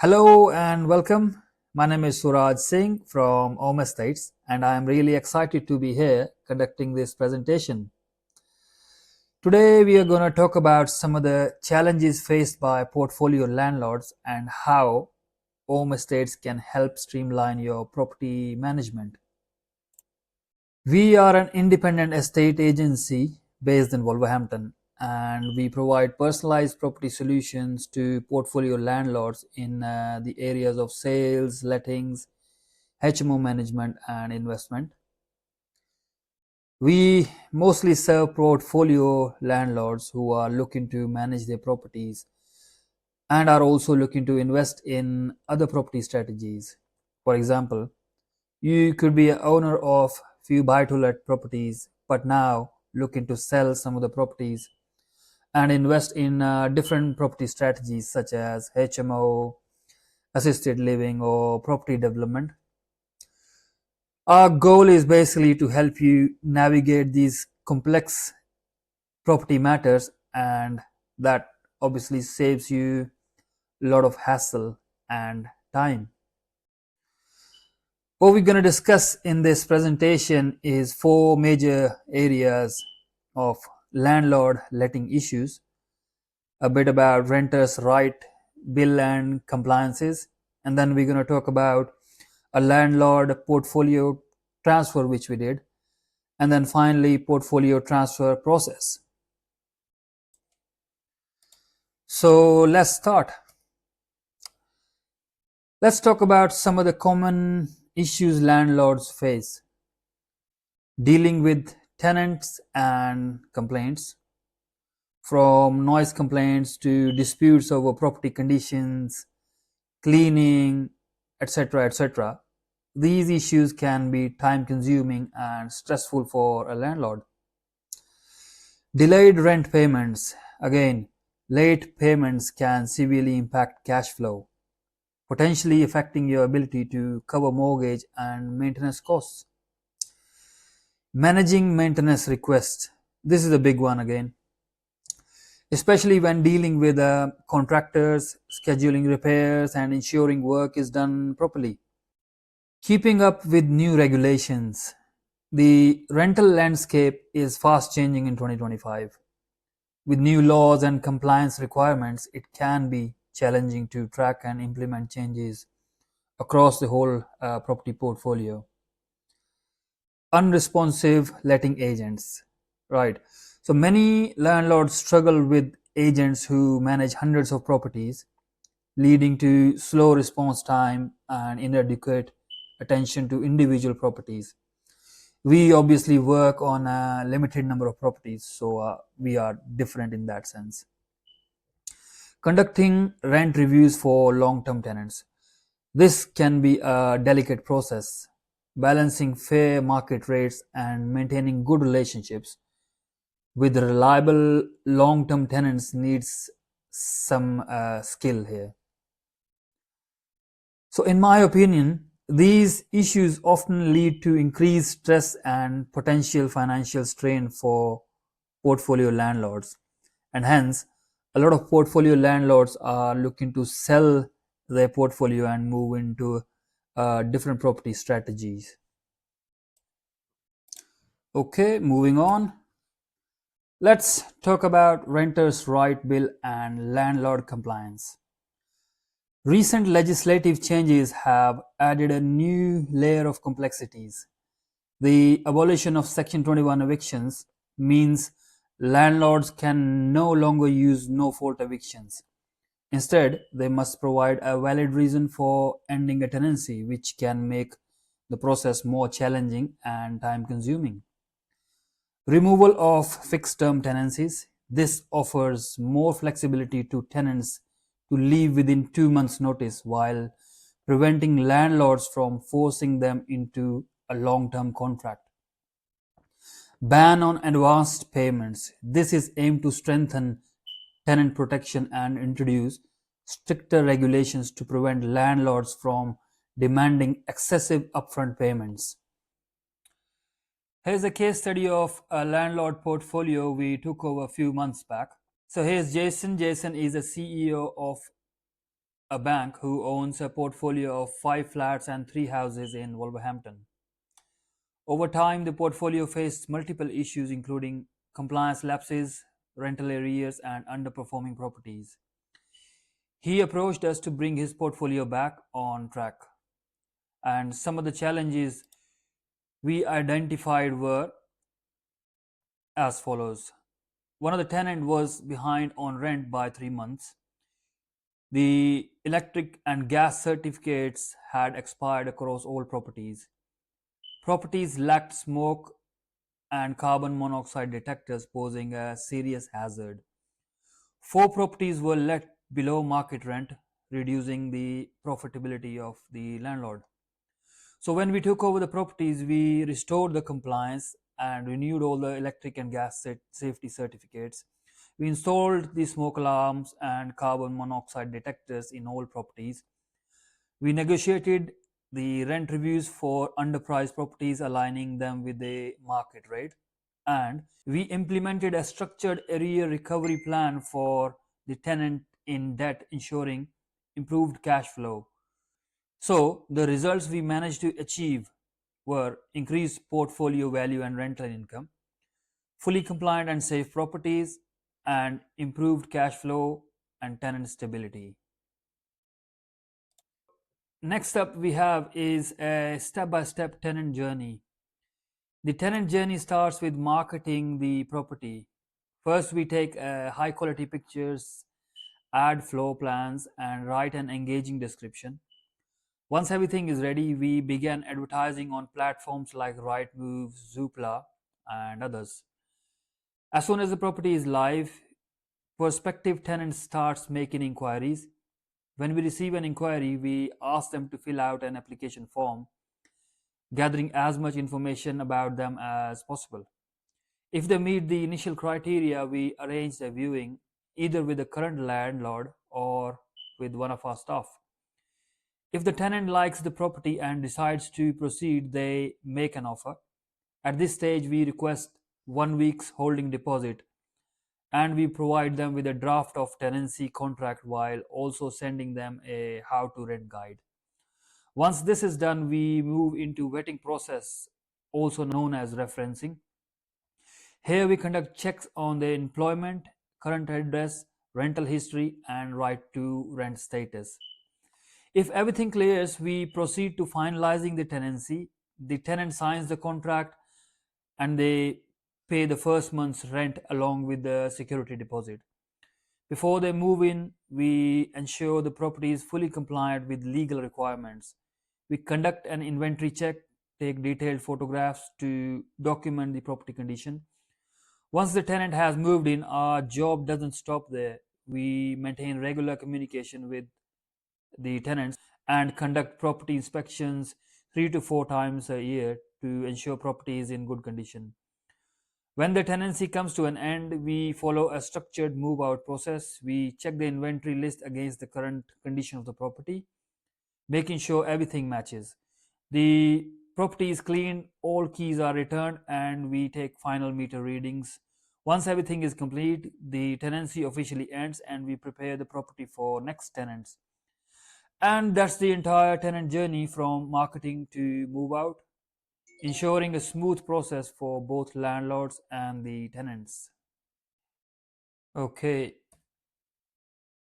Hello and welcome. My name is Suraj Singh from Home Estates, and I am really excited to be here conducting this presentation. Today, we are going to talk about some of the challenges faced by portfolio landlords and how Home Estates can help streamline your property management. We are an independent estate agency based in Wolverhampton, and we provide personalized property solutions to portfolio landlords in the areas of sales, lettings, HMO management, and investment. We mostly serve portfolio landlords who are looking to manage their properties and are also looking to invest in other property strategies. For example, you could be an owner of few buy to let properties, but now looking to sell some of the properties and invest in different property strategies such as HMO, assisted living, or property development. Our goal is basically to help you navigate these complex property matters, and that obviously saves you a lot of hassle and time. What we're going to discuss in this presentation is four major areas of landlord letting issues, a bit about renters' right, bill and compliances, and then we're going to talk about a landlord portfolio transfer which we did, and then finally portfolio transfer process. So let's start. Let's talk about some of the common issues landlords face. Dealing with tenants and complaints, from noise complaints to disputes over property conditions, cleaning, etc. etc. These issues can be time consuming and stressful for a landlord. Delayed rent payments. Again, late payments can severely impact cash flow, potentially affecting your ability to cover mortgage and maintenance costs. Managing maintenance requests. This is a big one again, especially when dealing with contractors, scheduling repairs, and ensuring work is done properly. Keeping up with new regulations. The rental landscape is fast changing in 2025. With new laws and compliance requirements, it can be challenging to track and implement changes across the whole property portfolio. Unresponsive letting agents. Right. So many landlords struggle with agents who manage hundreds of properties, leading to slow response time and inadequate attention to individual properties. We obviously work on a limited number of properties, so we are different in that sense. Conducting rent reviews for long-term tenants. This can be a delicate process. Balancing fair market rates and maintaining good relationships with reliable long-term tenants needs some skill here. So in my opinion, these issues often lead to increased stress and potential financial strain for portfolio landlords. And hence, a lot of portfolio landlords are looking to sell their portfolio and move into different property strategies. Okay, moving on. Let's talk about renters' right bill and landlord compliance. Recent legislative changes have added a new layer of complexities. The abolition of Section 21 evictions means landlords can no longer use no-fault evictions. Instead, they must provide a valid reason for ending a tenancy, which can make the process more challenging and time-consuming. Removal of fixed-term tenancies. This offers more flexibility to tenants to leave within 2 months' notice while preventing landlords from forcing them into a long-term contract. Ban on advanced payments. This is aimed to strengthen tenant protection and introduce stricter regulations to prevent landlords from demanding excessive upfront payments. Here's a case study of a landlord portfolio we took over a few months back. So here's Jason. Jason is the CEO of a bank who owns a portfolio of 5 flats and 3 houses in Wolverhampton. Over time, the portfolio faced multiple issues, including compliance lapses, rental arrears, and underperforming properties. He approached us to bring his portfolio back on track. And some of the challenges we identified were as follows. One of the tenant was behind on rent by 3 months. The electric and gas certificates had expired across all properties. Properties lacked smoke and carbon monoxide detectors, posing a serious hazard. 4 properties were let below market rent, reducing the profitability of the landlord. So when we took over the properties, we restored the compliance and renewed all the electric and gas safety certificates. We installed the smoke alarms and carbon monoxide detectors in all properties. We negotiated the rent reviews for underpriced properties, aligning them with the market rate. And we implemented a structured area recovery plan for the tenant in debt, ensuring improved cash flow. So, the results we managed to achieve were increased portfolio value and rental income, fully compliant and safe properties, and improved cash flow and tenant stability. Next up, we have is a step by step tenant journey. The tenant journey starts with marketing the property. First, we take high quality pictures, add floor plans, and write an engaging description. Once everything is ready, we began advertising on platforms like Rightmove, Zoopla, and others. As soon as the property is live, prospective tenants starts making inquiries. When we receive an inquiry, we ask them to fill out an application form, gathering as much information about them as possible. If they meet the initial criteria, we arrange a viewing either with the current landlord or with one of our staff. If the tenant likes the property and decides to proceed, they make an offer. At this stage, we request 1 week's holding deposit and we provide them with a draft of tenancy contract while also sending them a how to rent guide. Once this is done, we move into vetting process, also known as referencing. Here we conduct checks on their employment, current address, rental history, and right to rent status. If everything clears, we proceed to finalizing the tenancy. The tenant signs the contract and they pay the first month's rent along with the security deposit. Before they move in, we ensure the property is fully compliant with legal requirements. We conduct an inventory check, take detailed photographs to document the property condition. Once the tenant has moved in, our job doesn't stop there. We maintain regular communication with the tenants and conduct property inspections 3 to 4 times a year to ensure property is in good condition. When the tenancy comes to an end, we follow a structured move out process. We check the inventory list against the current condition of the property, making sure everything matches. The property is cleaned, all keys are returned, and we take final meter readings. Once everything is complete, the tenancy officially ends and we prepare the property for next tenants. And that's the entire tenant journey from marketing to move out, ensuring a smooth process for both landlords and the tenants. Okay,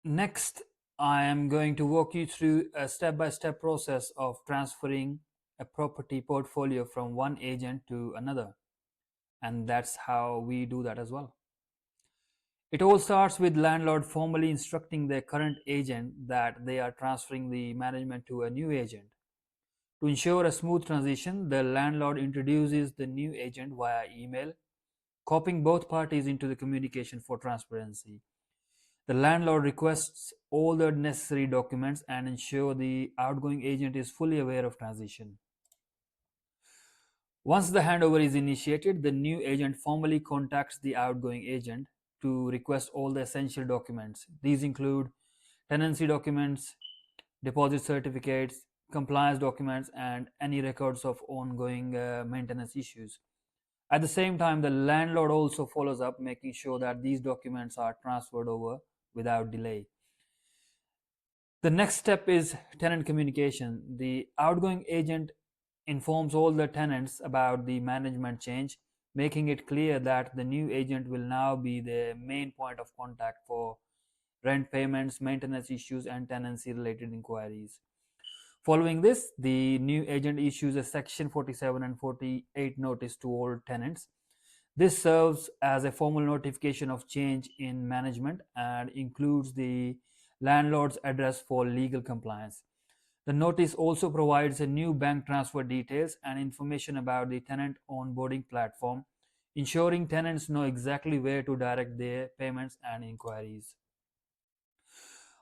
next I am going to walk you through a step by step process of transferring a property portfolio from one agent to another. And that's how we do that as well. It all starts with landlord formally instructing their current agent that they are transferring the management to a new agent. To ensure a smooth transition, the landlord introduces the new agent via email, copying both parties into the communication for transparency. The landlord requests all the necessary documents and ensure the outgoing agent is fully aware of transition. Once the handover is initiated, the new agent formally contacts the outgoing agent to request all the essential documents. These include tenancy documents, deposit certificates, compliance documents, and any records of ongoing maintenance issues. At the same time, the landlord also follows up, making sure that these documents are transferred over without delay. The next step is tenant communication. The outgoing agent informs all the tenants about the management change, making it clear that the new agent will now be the main point of contact for rent payments, maintenance issues, and tenancy related inquiries. Following this, the new agent issues a Section 47 and 48 notice to all tenants. This serves as a formal notification of change in management and includes the landlord's address for legal compliance. The notice also provides a new bank transfer details and information about the tenant onboarding platform, ensuring tenants know exactly where to direct their payments and inquiries.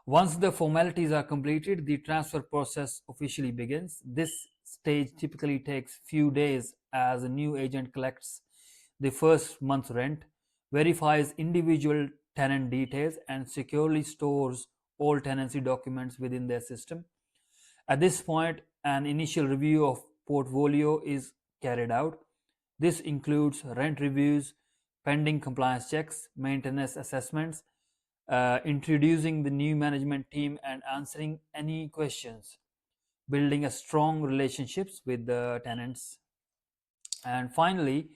Once the formalities are completed, the transfer process officially begins. This stage typically takes few days as a new agent collects the first month's rent, verifies individual tenant details, and securely stores all tenancy documents within their system. At this point, an initial review of portfolio is carried out. This includes rent reviews, pending compliance checks, maintenance assessments, introducing the new management team and answering any questions, building a strong relationships with the tenants. And finally,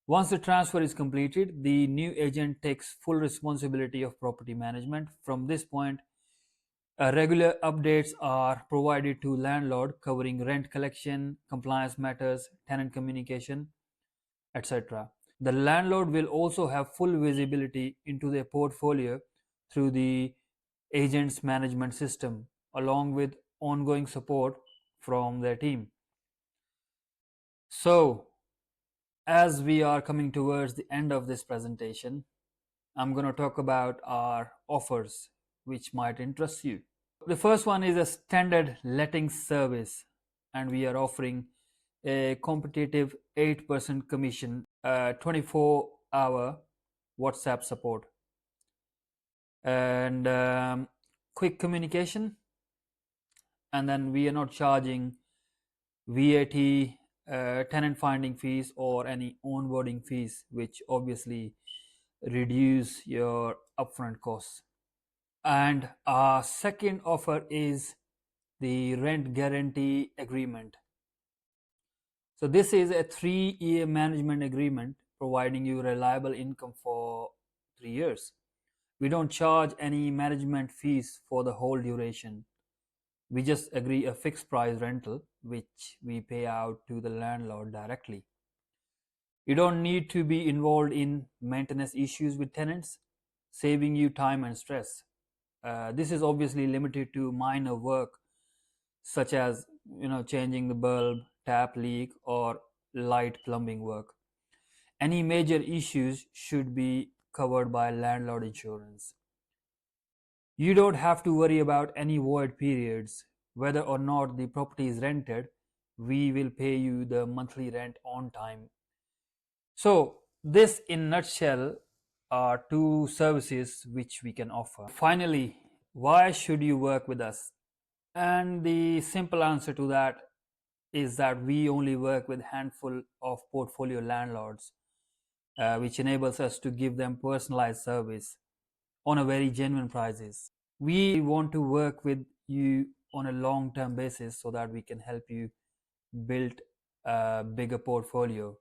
once the transfer is completed, the new agent takes full responsibility of property management. From this point, regular updates are provided to landlord covering rent collection, compliance matters, tenant communication, etc. The landlord will also have full visibility into their portfolio through the agent's management system, along with ongoing support from their team. So, as we are coming towards the end of this presentation, I'm going to talk about our offers which might interest you. The first one is a standard letting service, and we are offering a competitive 8% commission, 24-hour WhatsApp support, and quick communication. And then we are not charging VAT, tenant finding fees, or any onboarding fees, which obviously reduce your upfront costs. And our second offer is the rent guarantee agreement. So this is a 3-year management agreement providing you reliable income for 3 years. We don't charge any management fees for the whole duration. We just agree a fixed price rental, which we pay out to the landlord directly. You don't need to be involved in maintenance issues with tenants, saving you time and stress. This is obviously limited to minor work such as changing the bulb, tap leak, or light plumbing work. Any major issues should be covered by landlord insurance. You don't have to worry about any void periods. Whether or not the property is rented, we will pay you the monthly rent on time. So, this in nutshell are two services which we can offer. Finally, why should you work with us? And the simple answer to that is that we only work with handful of portfolio landlords, which enables us to give them personalized service on a very genuine prices. We want to work with you on a long-term basis so that we can help you build a bigger portfolio.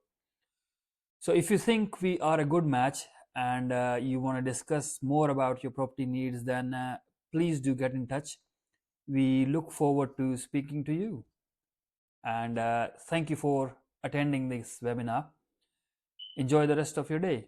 So if you think we are a good match and you want to discuss more about your property needs, then please do get in touch. We look forward to speaking to you. And thank you for attending this webinar. Enjoy the rest of your day.